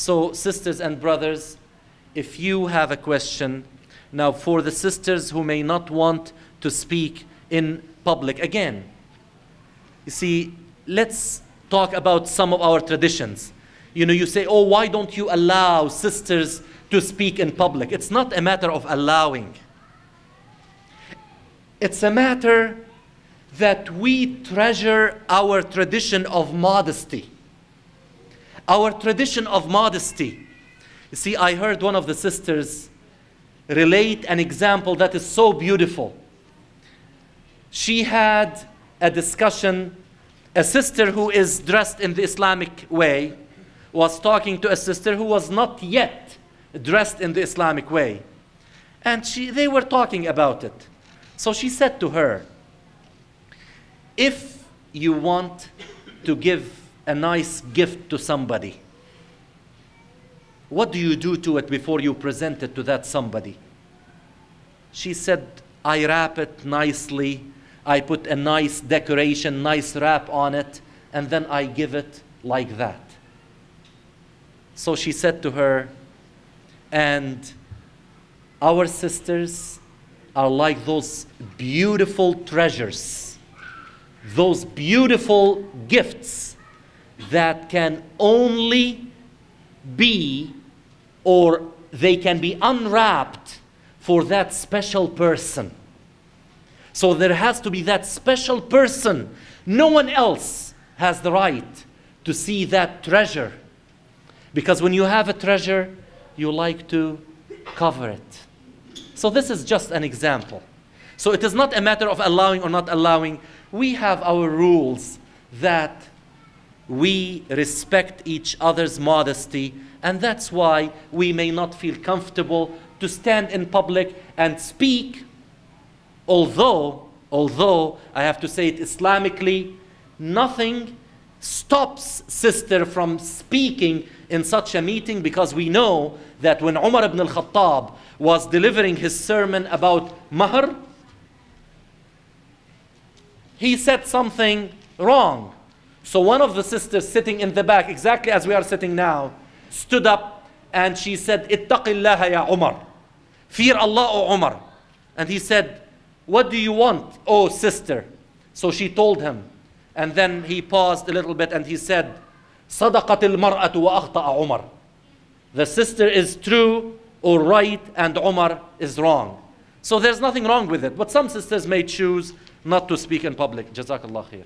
So sisters and brothers, if you have a question, now for the sisters who may not want to speak in public, again, you see, let's talk about some of our traditions. You know, you say, oh, why don't you allow sisters to speak in public? It's not a matter of allowing. It's a matter that we treasure our tradition of modesty. Our tradition of modesty. You see, I heard one of the sisters relate an example that is so beautiful. She had a discussion. A sister who is dressed in the Islamic way was talking to a sister who was not yet dressed in the Islamic way. And they were talking about it. So she said to her, if you want to give a nice gift to somebody, what do you do to it before you present it to that somebody? She said, I wrap it nicely. I put a nice decoration, nice wrap on it, and then I give it like that. So she said to her, and our sisters are like those beautiful treasures, those beautiful gifts that can only be, or they can be unwrapped for that special person. So there has to be that special person. No one else has the right to see that treasure. Because when you have a treasure, you like to cover it. So this is just an example. So it is not a matter of allowing or not allowing. We have our rules that we respect each other's modesty, and that's why we may not feel comfortable to stand in public and speak. Although I have to say it Islamically, nothing stops sister from speaking in such a meeting, because we know that when Umar ibn al-Khattab was delivering his sermon about mahr, he said something wrong. So one of the sisters sitting in the back, exactly as we are sitting now, stood up and she said, Ittaqillaha ya Umar. Fear Allah, O Umar. And he said, what do you want, oh sister? So she told him. And then he paused a little bit and he said, Sadaqat al-mar'atu wa akhta'a Umar. The sister is true or right and Umar is wrong. So there's nothing wrong with it. But some sisters may choose not to speak in public. Jazakallah khair.